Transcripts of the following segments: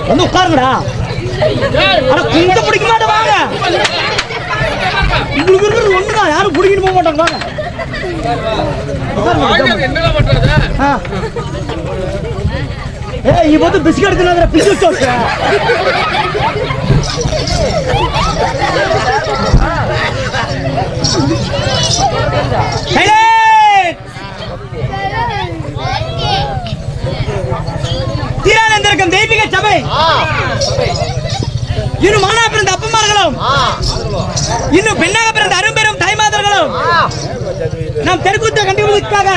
வந்து உட்காருங்கடா. குந்த பிடிக்க மாட்டேன் வாங்க. உங்களுக்கு இருக்கிறது ஒண்ணுதான், யாரும் பிடிக்கிட்டு போக மாட்டாங்க வாங்க. இங்க வந்து பிஸ்கட் எடுத்துனா பிச்சு வச்சு தீரானந்தருக்கும் தெய்வீக சபை இன்னும் மானா பிறந்த அப்பமார்களும் இன்னும் பெண்ணாக பிறந்த அரும்பெரும் தாய்மாதர்களும் நாம் தெருக்கூத்த கண்டுபிடிக்காக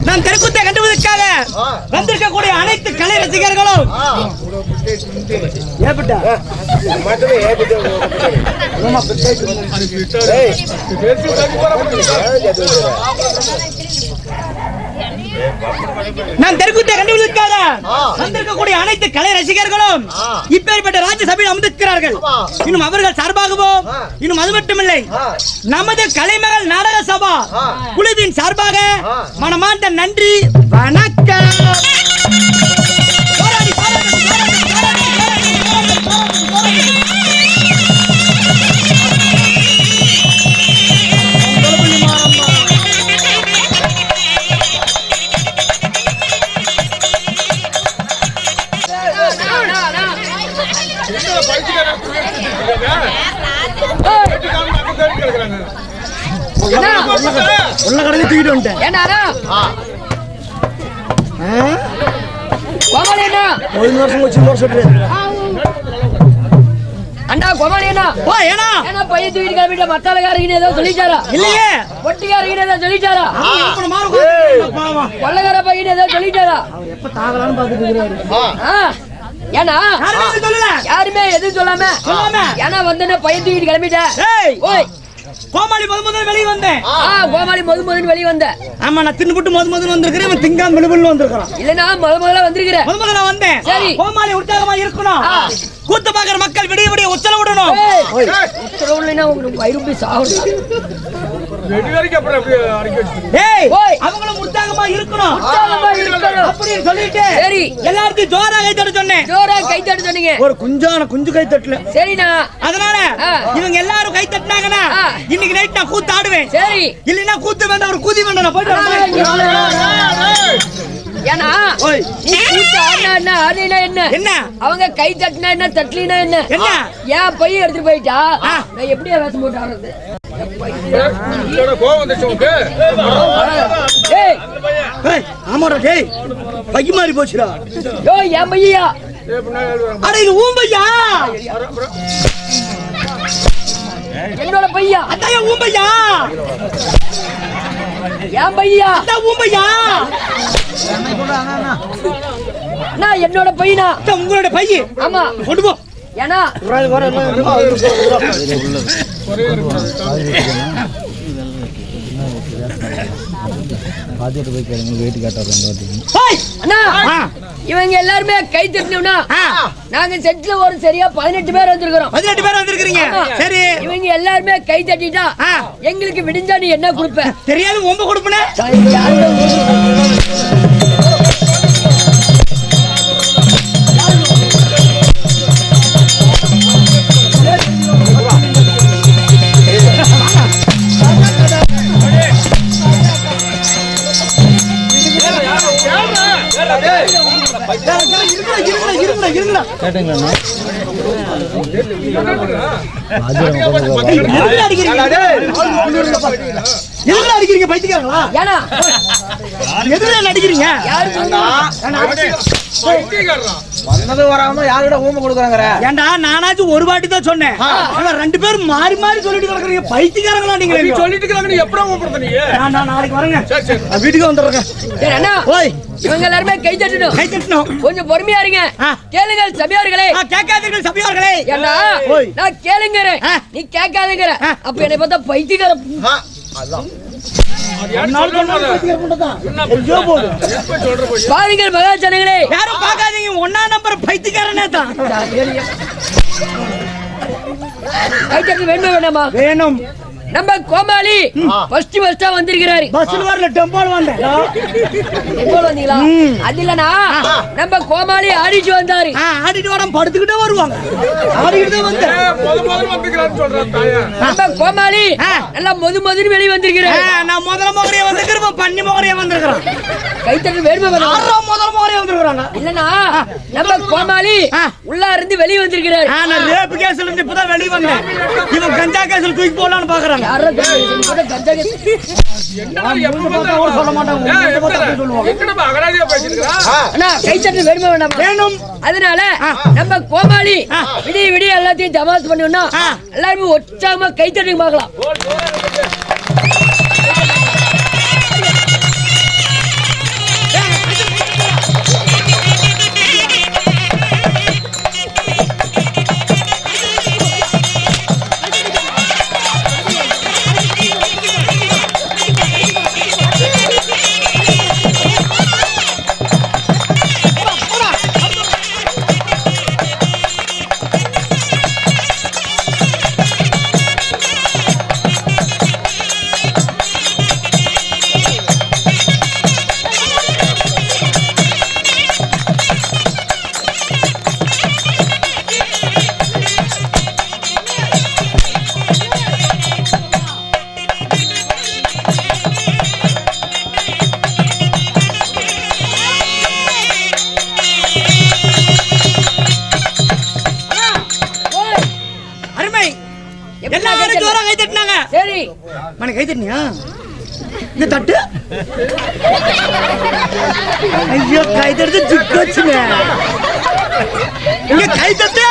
நாம் தெருக்கூத்தை கண்டுபிடிக்காக வந்திருக்கக்கூடிய அனைத்து கலை ரசிகர்களும் நான் தெருக்கூத்தை கண்டுபிடிக்காக வந்திருக்கக்கூடிய அனைத்து கலை ரசிகர்களும் இப்பேற்பட்ட ராஜ்யசபையில் அமர்ந்திருக்கிறார்கள். இன்னும் அவர்கள் சார்பாகவும் இன்னும் அது மட்டுமில்லை, நமது கலைமகள் நாடக சபா குழுவின் சார்பாக மனமார்ந்த நன்றி வணக்கம். உள்ள கடையில தூக்கிட்டு வந்துட்டேன். ஒரு வருஷம் வச்சு சொல்றேன். அண்ணா கோமாளியண்ணா ஓ ஏனா ஏனா பைய தூக்கிட்டு கிளம்பிட்ட மத்தாலகாரங்க ஏதோ சொல்லிட்டாரா? இல்லையே. ஒட்டிகாரங்க ஏதோ சொல்லிட்டாரா? கொள்ளகார பையன் ஏதோ சொல்லிட்டாரா? அவர் எப்ப தாகலான்னு பாத்துட்டு இருக்காரு. ஏனா யாருமே எதுவும் சொல்லாம ஏனா வந்தனே பைய தூக்கிட்டு கிளம்பிட்ட. ஓய் கோமாளி முதல் வெளிய வந்தேன். கோமாளி முதல் வெளிய வந்த. ஆமா நான் தின்னுட்டு முதல் வந்திருக்கேன். திங்காம் வெளிய வந்திருக்கேன். இல்லனா முதல்ல வந்திருக்கேன். முதல்ல வந்தேன். சரி கோமாளி உற்சாகமா இருக்கணும். கூத்து பாக்குற மக்கள் விடிய விடிய உத்தரவு விடணும். உத்தரவு இல்லைன்னா உங்களுக்கு வயிறு சாப்பிடும். அவங்களும் உற்சாகமா இருக்கணும் அப்படின்னு சொல்லிட்டு சரி எல்லாருக்கும் ஜோரா கை தட்ட சொன்னேன். ஜோரா கை தட்ட சொன்னீங்க. ஒரு குஞ்சு கை தட்டல. சரிண்ணா. அதனால இவங்க எல்லாரும் கை தட்டினாங்கன்னா இன்னைக்கு நைட் நான் கூத்து ஆடுவேன். சரி இல்லைன்னா கூத்து வேண்டாம், ஒரு கூதி வேண்டாம். நான் போயிட்டு ஏன்னா நீ கூத்து ஆடினா ஆடினா என்ன, அவங்க கை தட்டினா என்ன, தட்டலினா என்ன, ஏன் பைய எடுத்துட்டு போயிட்டா நான் எப்படியா வேஷம் போட்டு ஆடுறது? ஆமாடா டேய், பைய மாறி போச்சுடா. யோ என் பையா. அட இது ஊம்பையா, என்னோட பையா. அதான் ஊம்பையா, என் பையா. அதான் ஊம்பையா. நான் என்னோட பையனா. உங்களோட பைய. ஆமா கொண்டு போ. ஏன்னா இவங்க எல்லாருமே கை தட்டணும்னா நாங்க செட்ல ஒரு சரியா 18 பேர் வந்திருக்கிறோம். 18 பேர் வந்திருக்கீங்க. சரி இவங்க எல்லாருமே கை தட்டிட்டா எங்களுக்கு விடிஞ்சா நீ என்ன கொடுப்ப? தெரியாது, ஒம்ப கொடுப்பனே. அடிக்கிறீங்க பைத்தியக்காரங்களா? ஏன்னா எதுல அடிக்கிறீங்க? வந்தது வராம யாரோட ஊம கொடுக்குறாங்க? ஏண்டா நானாச்சும் ஒரு வாட்டி தான் சொன்னேன். ரெண்டு பேரும் மாறி மாறி சொல்லிட்டு கிடக்குறீங்க. பைத்தியக்காரங்களா நீங்க? சொல்லிட்டு இருக்காங்க. எப்பறம் கூப்பிடுறீங்க? நான் நாளைக்கு வரேங்க. வீட்டுக்கு வந்துடுறேன். சரி அண்ணா, இவங்க எல்லாருமே கை தட்டணும். கை தட்டணும். கொஞ்சம் பொறுமையா இருங்க. கேளுங்க சபையார்களே. கேட்காதீர்கள் சபையார்களே. ஏண்டா நான் கேளுங்கறேன், நீ கேட்காதீங்கற. அப்ப என்னை பார்த்தா பைத்தியக்காரன். அதான் பாருங்கள் மகாஜனங்களே, யாரும் பார்க்காதீங்க. 1ஆம் நம்பர் பைத்தியக்காரனே தான். கை தட்ட வேணுமா வேணாமா? வேணும். நம்ம கோமாளி ஃபர்ஸ்ட் வந்திருக்கிறாரு. பஸ்ல வரல, டெம்போல வந்தேன். டெம்போல வந்தீங்களா? அது இல்லனா நம்ம கோமாளி ஆடிட்டு வந்தாரு. ஆடிட்டு வர படுத்துக்கிட்டே வருவாங்க. ஆடிட்டு வந்து முதல்ல வந்துக்கிறான்னு சொல்றான் தாயா. நம்ம கோமாளி நல்லா மொதுன்னு வெளிய வந்திருக்கிறாரு. நான் முதல்ல மோகரியா வந்திருக்கேன், பன்னி மோகரியா வந்திருக்கேன். கை தட்ட வேணுமா வேணாமா? முதல்ல மோகரியா வந்திருக்காங்க. இல்லனா நம்ம கோமாளி உள்ள இருந்து வெளிய வந்திருக்கிறாரு. நான் ரேப் கேஸ்ல இருந்து இப்பதான் வெளிய வந்தேன். இவன் கஞ்சா கேஸ்ல தூக்கி போடலாம்னு பாக்குறாங்க. யாரோ கஞ்சா கேஸ் சொல்ல மாட்டாங்க. என்னடா அகராதியா பேசிட்டு அண்ணா கை தட்ட வேணுமா வேணாமா? வேணும். அதனால நம்ம கோமாளி விடிய எல்லாத்தையும் தமாஸ் பண்ணோம்னா எல்லாரும் உற்சாகமா கை தட்டி பார்க்கலாம். சரி மணி கை தட்டினியா? இந்த தட்டு ஐயோ கை தட்டு சிக்கச்சுங்க. இங்க கை தட்டு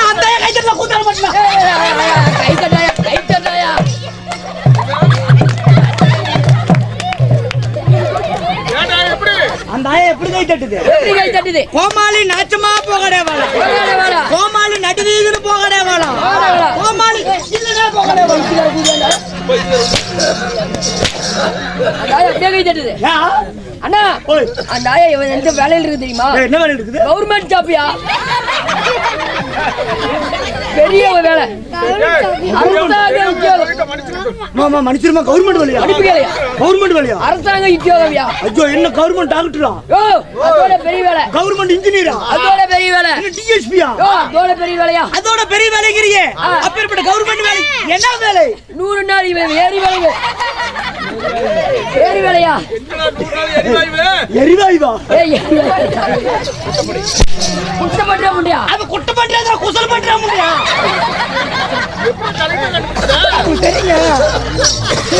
அந்த கை தட்டல கூத்தாட மாட்டல. கை தட்டாயா கை தட்டாயா. அந்த ஆயா எப்படி கை தட்டுது? எப்படி கை தட்டுது? கோமாளி நாச்சமா போகடே வாடா. கோமாளி நடுவீதுன்னு போகடே வாடா. கோமாளி இல்லனா போகடே வாடா. அந்த ஆயா அப்படியே கை தட்டுது. அண்ணா ஓய். அந்த ஆயா இவன் எந்த வேலையில இருக்கு தெரியுமா? என்ன வேலை இருக்குது? கவர்மெண்ட் ஜாப்யா, பெரிய ஒரு வேலை, அரசாங்க உத்தியோகம். மாமா மனுஷருமா கவர்மெண்ட் வேலையா? அனுப்புகளையா? கவர்மெண்ட் வேலையா? அரசாங்க உத்தியோகம்யா. ஐயோ என்ன கவர்மெண்ட் டாக்டரா? ஓ அதோட பெரிய வேலை. கவர்மெண்ட் இன்ஜினியரா? அதோட பெரிய வேலை. டிஎஸ்பியா? ஓ அதோட பெரிய வேலையா? அதோட பெரிய வேலைங்கிறியே. அப்பேற்பட்ட கவர்மெண்ட் வேலை என்ன வேலை? 100 நாள் இவன் ஏறி வேலை. ஏறி வேலையா? எரிவாயுவா? குட்ட பண்ற முடியா? அது குட்ட பண்றதா குசல் பண்ற முடியா? சரிங்க.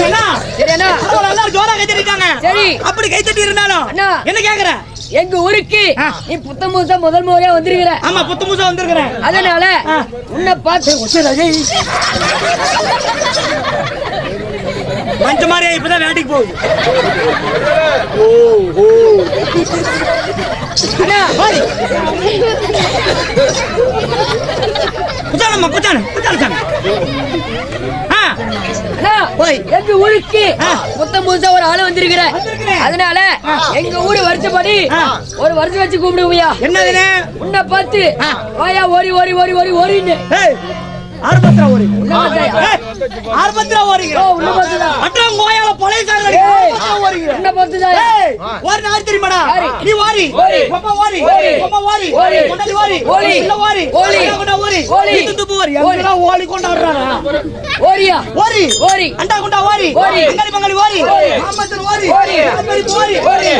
என்ன? சரி அண்ணா. எல்லாரும் ஜோரா கை தட்டிட்டாங்க. சரி. அப்படி கை தட்டி இருந்தாலும் அண்ணா. என்ன கேக்குற? எங்க ஊருக்கு நீ புத்தம் புதுசா முதல் முறையா வந்திருக்கிற. ஆமா புத்த முசா வந்திருக்கிறேன். அதனால உன்னை பார்த்து மஞ்ச மாதிரியா இப்பதான் வேட்டைக்கு போகுது. அண்ணா குச்சானம்மா குச்சான குச்சான அண்ணா, எங்க ஊருக்கு புத்தம் புதுசா ஒரு ஆளு வந்திருக்கிற. அதனால எங்க ஊரு வருஷப்படி ஒரு வருஷம் வச்சு கூப்பிடுவியா? என்னதுன்னு உன்னை பார்த்து வாயா ஓரி ஓரி ஓரி ஓரி ஓரின்னு. ஆர்பத்ரா ஓரி. ஏய், ஆர்பத்ரா ஓரிங்க. ஓ உன்னை பார்த்துதா? அட்டம் கோயால போலீசார் ஓரிங்க. உன்னை பார்த்துதா? ஒரு நாள் தெரியுமாடா? நீ ஓரி பாப்பா ஓரி பாப்பா ஓரி கொண்டாடி ஓரி ஓரி இல்ல ஓரி ஓரி கொண்டா ஓரி ஓரி இது துப்பு ஓரி எங்கடா ஓரி கொண்டாடுறானா? ஓரியா ஓரி ஓரி அண்டா கொண்டா ஓரி ஓரி பங்காளி பங்காளி ஓரி மாமத்தர் ஓரி ஆத்மரி ஓரி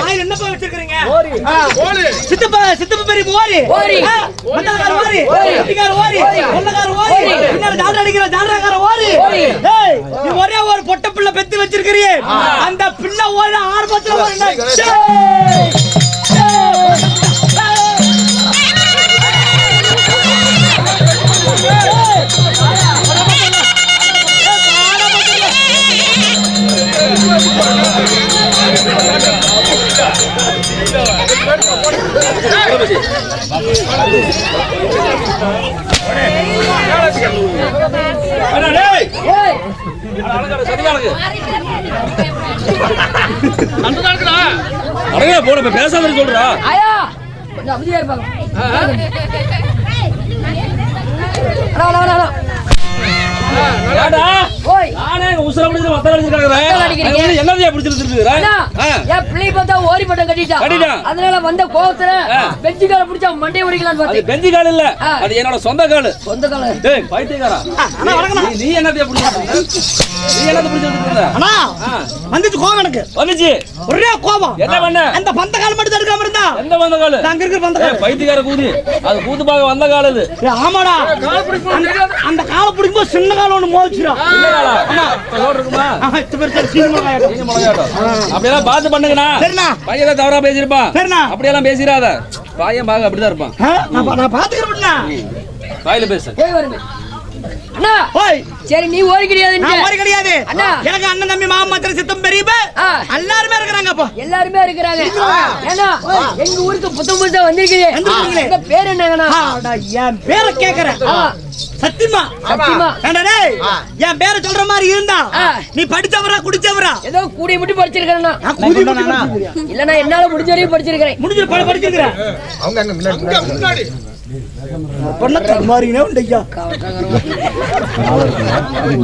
ஆயிரம் என்ன போய் வச்சிருக்கீங்க? ஓரி சித்தப்பா பெரிய ஓரி ஓரி மண்டலகார ஓரி குட்டிகார ஓரி கொள்ளகார ஓரி பின்னால ஜால்ரா அடிக்கிற ஜால்ராகார ஓரி. ஏய் நீ ஒரே ஒரு பொட்ட பிள்ளை பெத்து வச்சிருக்கீங்க. அந்த பிள்ளை ஓட ஆர்வத்துல ஓடுனா பேசாத சொல்றா. ஆயா கொஞ்சம் அமைதியா இருப்பாங்க. ஓய் நானே உசுர முடிஞ்சு மத்த அடிக்கிறீங்க. என்னதையா பிடிச்சிருக்குது? என் பிள்ளை பார்த்தா ஓரி பட்டம் கட்டிட்டான். அதனால வந்த கோவத்துல பெஞ்சு கால பிடிச்சா மண்டையை உடைக்கலான்னு அது பார்த்தேன். பெஞ்சு கால் இல்ல, அது என்னோட சொந்த கால். சொந்த கால டேய் பைத்தியக்காரா, நீ என்னதையா பிடிச்சிருக்க? நீ என்னத பிடிச்சிருக்க? அண்ணா வந்துச்சு கோவம் எனக்கு. வந்துச்சு ஒரே கோவம். என்ன பண்ண? அந்த பந்த கால் மட்டும் தடுக்காம இருந்தா. எந்த வந்த கால்? அங்க இருக்கிற பந்த கால். பைத்தியக்கார கூதி, அது கூத்து பாக்க வந்த கால் இது. ஆமாடா அந்த காலை பிடிக்கும்போது சின்ன கால் ஒண்ணு மோதிச்சுடா. சின்ன காலா? ஆமா ரோட் இருக்குமா? அப்படியெல்லாம் பார்த்து பண்ணுங்கண்ணா. சரிண்ணா. பையன் தவறா பேசிருப்பான். சரிண்ணா. அப்படியெல்லாம் பேசிடாத. பையன் பாக்க அப்படிதான் இருப்பான். நான் பாத்துக்கிறேன். வாயில பேசு. போய் வருங்க அண்ணா. ஓய் சரி நீ ஓரி கிடையாது. நான் ஓரி கிடையாது அண்ணா. எனக்கு அண்ணன் தம்பி மாமா மத்திர சித்தம் பெரியப்ப எல்லாருமே இருக்கிறாங்க. அப்போ எல்லாருமே இருக்கிறாங்க. ஏன்னா எங்க ஊருக்கு புத்தம் புதுசா வந்திருக்கீங்க. உங்க பேர் என்னங்கண்ணா? என் பேரை கேக்குறேன். சத்தியமா சத்தியமா என் பேரை சொல்ற மாதிரி இருந்தா நீ படிச்சவரா குடிச்சவரா? ஏதோ கூடிய மட்டும் படிச்சிருக்கேன்னா இல்ல நான் என்னால முடிஞ்ச வரையும் படிச்சிருக்கிறேன். முடிஞ்ச படிச்சிருக்கிறேன். அவங்க அங்க முன்னாடி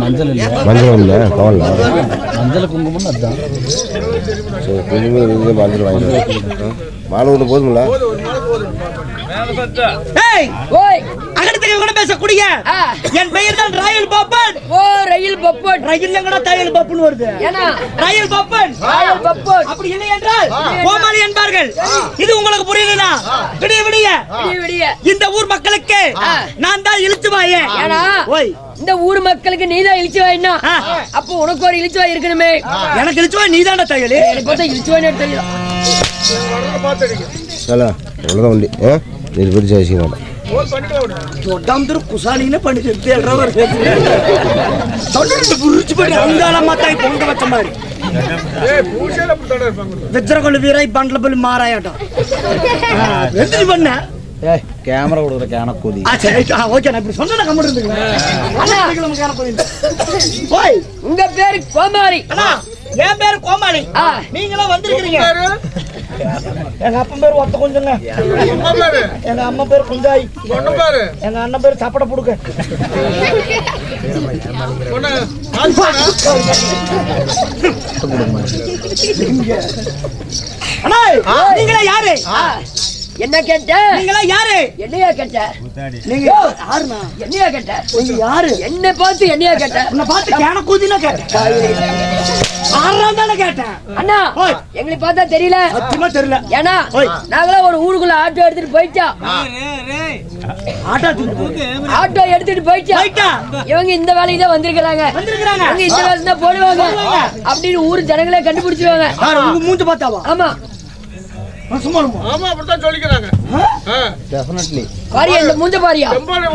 மஞ்சள் இல்ல கவலை மஞ்சள் குங்குமம் அதுதான். மஞ்சள் வாங்கிடுவேன். மாலை ஒன்று போதுமில்ல. பேசக்கூடிய என் பெயர் தான் ராயல் பாப்பன். ஓ ரயில் பப்பன். ரயில் எங்கடா தாயல் பாப்பன் வருது? ஏன்னா ராயல் பாப்பன் ராயல் பப்பன் அப்படி இல்லை என்றால் கோமாளி என்பார்கள். இது உங்களுக்கு புரியலனா விடிய விடிய விடிய இந்த ஊர் மக்களுக்கு நான் தான் இழுச்சுவாயே. ஏன்னா ஓய் இந்த ஊர் மக்களுக்கு நீதான் இழிச்சுவாயினா அப்போ உனக்கு ஒரு இழிச்சுவாய் இருக்கணுமே. எனக்கு இழுச்சுவாய் நீதான்டா தாயலு. எனக்கு பார்த்தா இழிச்சுவாய் தெரியும். எவ்வளோதான் வண்டி இது பிடிச்சி வச்சுக்க ದೊಡ್ಡಂದ್ರು ಕುಸಾಲಿನೇ ಪಂಡಿತ ಎಲ್ಲರವರು ದೊಡ್ಡ ಬುರುಚು ಬಡಿ ಅಂಗಾಲ ಮಾತಾಯಿ ಪೊಂಗ ವಚ್ಚ ಮಾರಿ வெஜ்ரகொள்ள வீரை பண்டலபுல் மாராயட்ட எந்திரி பண்ண கேமரா கொடுக்குற கேன கூதி. ஓகே நான் இப்படி சொன்னா கம்மி இருந்துங்க. உங்க பேரு கோமாளி. என் பேரு கோமாளி. நீங்களும் வந்திருக்கீங்க. எங்க அப்பன் பேர் ஒத்த கொஞ்சங்க. எங்க அம்மா பேர் குந்தாய். எங்க அண்ணன் பேர் சாப்பிட புடுக்க. அண்ணா, நீங்களா யாரு? என்ன கேட்ட? நீங்களா யாரு? என்னையா கேட்ட? நீங்க யாருண்ணா? என்னையா கேட்ட? நீங்க யாரு? என்ன பார்த்து என்னையா கேட்ட? உன்னை பார்த்து கேன கூதினா கேட்டேன். ஆறாம் தானே கேட்டேன். அண்ணா, ஓய். எங்களை பார்த்தா தெரியல. சத்தியமா தெரியல. ஏன்னா ஓய். நாங்களாம் ஒரு ஊருக்குள்ள ஆட்டோ எடுத்துட்டு போயிட்டா. ஆட்டா தூக்கு. ஆட்டோ எடுத்துட்டு போயிட்டா. போயிட்டா. இவங்க இந்த வேலைக்கு தான் வந்திருக்காங்க. வந்திருக்காங்க. இவங்க இந்த வேலை தான் போடுவாங்க அப்படின்னு ஊர் ஜனங்களே கண்டுபிடிச்சிருவாங்க. யாரு உங்க மூஞ்சி பார்த்தாவா? ஆமா, சும்மா இருமா. ஆமா அப்படித்தான் சொல்லிக்கிறாங்க. டெஃபினெட்லி. பாரியா இந்த மூஞ்ச பாரியா.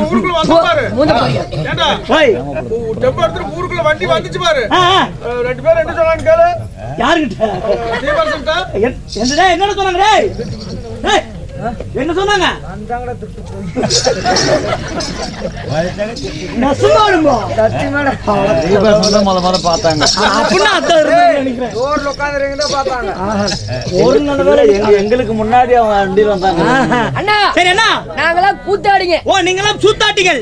ஊருக்குள்ள வந்து பாரு. மூஞ்ச பாரியா. ஏண்டா ஓய். டெம்போ எடுத்து ஊருக்குள்ள வண்டி வந்துச்சு பாரு. ஆ, ஆ. ரெண்டு பேரும் என்ன சொன்னாங்க கேளு. யாருகிட்ட? சீவர்சன்டா என்னடா என்ன சொன்னாங்க டேய்? டேய், என்ன சொன்னாங்க? நசுமா இருமா. முத பார்த்தாங்க. அப்படின்னா அதான் இருக்குன்னு நினைக்கிறேன். ரோட்ல உட்கார்ந்திருக்கீங்க பார்த்தாங்க. ஒரு நல்ல எங்களுக்கு முன்னாடி அவங்க வண்டியில் வந்தாங்க. அண்ணா, சரி அண்ணா. நாங்களாம் கூத்தாடிங்க. ஓ, நீங்களாம் சூத்தாட்டிகள்.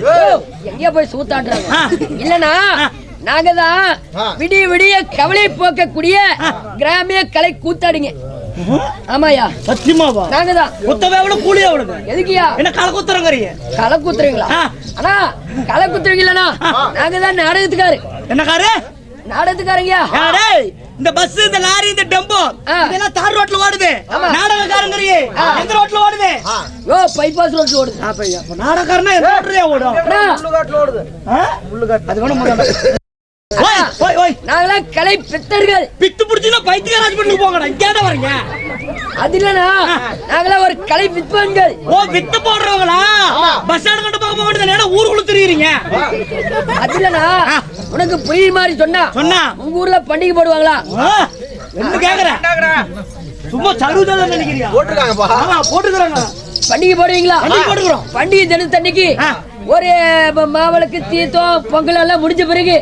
எங்கேயா போய் சூத்தாடுறாங்க? ஆ. இல்லனா நாங்க தான் விடிய விடிய கவலை போக்கக்கூடிய கிராமிய கலை கூத்தாடிங்க. ஆமாயா, சத்தியமாவா? நாங்க தான். குத்தவே எவ்வளவு கூலி எவ்வளவு? எதுக்கியா என்ன களை குத்துறங்கறீங்க? களை குத்துறீங்களா? ஆ. அண்ணா, களை குத்துறீங்களா? நாங்க தான் நாடகத்துக்காரு. என்ன காரு? நாடகத்துக்காரங்கயா. டேய், இந்த பஸ், இந்த லாரி, இந்த டெம்போ இதெல்லாம் தார் ரோட்ல ஓடுது. ஆமா. நாடகக்காரங்கறீங்க எந்த ரோட்ல ஓடுது? ஓ, பைபாஸ் ரோட்ல ஓடுது. அப்ப நாடகக்காரனா எந்த ரோட்லயே ஓடும்? அண்ணா, முள்ளுகாட்டுல ஓடுது. ஆ? அது வேணும் முதல்ல. ஓய், ஓய், ஓய். நாங்களாம் கலை பித்தர்கள். பித்து புடிச்சுனா பைத்தியக்கார ஹாஸ்பிடலுக்கு போங்கடா. இங்க ஏன்டா வரீங்க? அது இல்லனா நாங்களாம் ஒரு கலை வித்வான்கள். ஓ, வித்து போடுறவங்களா? பஸ் ஸ்டாண்ட் கண்டு போக வேண்டியது நேரா ஊருக்குள்ள திரியுறீங்க. அது இல்லனா உனக்கு புரியுற மாதிரி சொன்னா சொன்னா உங்க ஊர்ல பண்டிகை போடுவாங்களா? ஆ, என்ன கேக்குற? சும்மா சருதல நினைக்கிறியா? போட்டுருக்காங்கப்பா. ஆமா, போட்டுக்கறாங்க. பண்டிகை போடுவீங்களா? பண்டிகை போட்டுக்கிறோம். பண்டிகை தினத்தன்னைக்கு ஒரு மாவளுக்கு தீர்த்தம் பொங்கல் எல்லாம் முடிஞ்ச பிறகு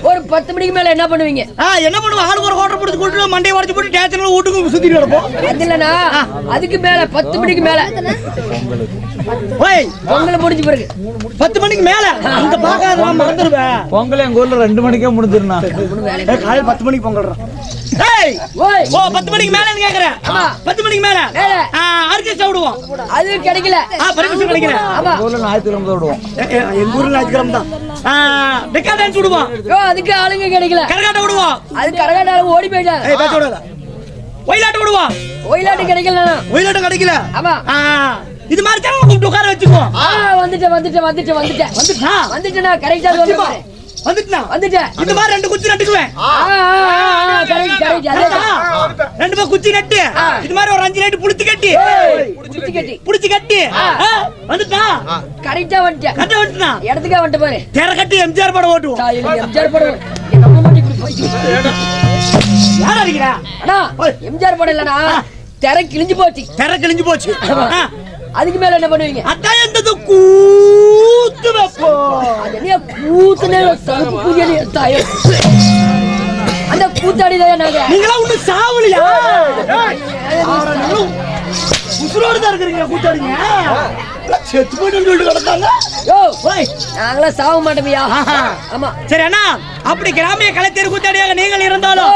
ஒரு 10 மணிக்கு மேல என்ன பண்ணுவீங்க? என்ன பண்ணுவோம்? ஆளுக்கு ஒரு ஹோட்டல் போட்டு கொண்டு மண்டையை உடைச்சு போட்டு டேச்சர்ல வீட்டுக்கு சுத்திட்டு கிடப்போம். அது இல்லனா அதுக்கு மேல 10 மணிக்கு மேல ஓய், பொங்கல் முடிஞ்ச பிறகு 10 மணிக்கு மேல அந்த பாக்காத மறந்துடுவேன். பொங்கல் எங்க ஊர்ல 2 மணிக்கே முடிஞ்சிருந்தா. காலையில 10 மணிக்கு பொங்கல்றோம். ஏய், ஓய், ஓ 10 மணிக்கு மேலன்னு கேக்குறேன். 10 மணிக்கு மேல ஆர்கெஸ்ட்ரா விடுவோம். அது கிடைக்கல. பர்மிஷன் கிடைக்கல. ஆமா, ஊர்ல ஞாயிற்றுக்கிழமை விடுவோம். எங்க ஊர்ல ஞாயிற்றுக்கிழமை தான். டெக்கா டான்ஸ் விடுவோம். ஓ, அதுக்கு ஆளுங்க கிடைக்கல. கரகாட்டம் விடுவோம். அது கரகாட்டால ஓடி போயிட்டாங்க. ஏய், பேச விடாத. ஒயிலாட்டம் விடுவோம். ஒயிலாட்டு கிடைக்கல. ஒயிலாட்டம் கிடைக்கல. ஆமா, இது மாதிரி தான் கூப்பிட்டு உட்கார வச்சுக்கோ. வந்துட்டேன். வந்துட்டேனா கரெக்டா சொல்லுங்க. வந்துட்டேன். இந்த மாதிரி 2 குச்சி நட்டுக்குவேன். கரெக்ட். ரெண்டு பேர் குச்சி நட்டு இது மாதிரி ஒரு 5 லைட் புடிச்சு கட்டி வந்துட்டா கரெக்டா வந்துட்டேன். கட்ட வந்துட்டா இடத்துக்கா வந்துட்டு பாரு. தெர கட்டி எம்ஜிஆர் படம் ஓட்டுவோம். எம்ஜிஆர் படம் எங்க அம்மா மட்டும் இப்படி போயிட்டு யார் அடிக்கிறா? அண்ணா, எம்ஜிஆர் படம் இல்லனா தெர கிழிஞ்சு போச்சு. தெர கிழிஞ்சு போச்சு. அதுக்கு மேல என்ன பண்ணுவீங்க? அதான் எந்த கூத்து வைப்போம். என்ன கூத்துனே சலுப்பு பூஜை தாயோ. அந்த கூத்தாடிதான் நாங்க. நீங்களா ஒண்ணு சாவலியா? உசுரோடு தான் இருக்கிறீங்க கூத்தாடிங்க. செத்து போயிட்டு சொல்லிட்டு கிடக்காங்க. நாங்களா சாவ மாட்டோமியா? ஆமா. சரி அண்ணா, அப்படி கிராமிய கலை தெரு கூத்தாடியாக நீங்கள் இருந்தாலும்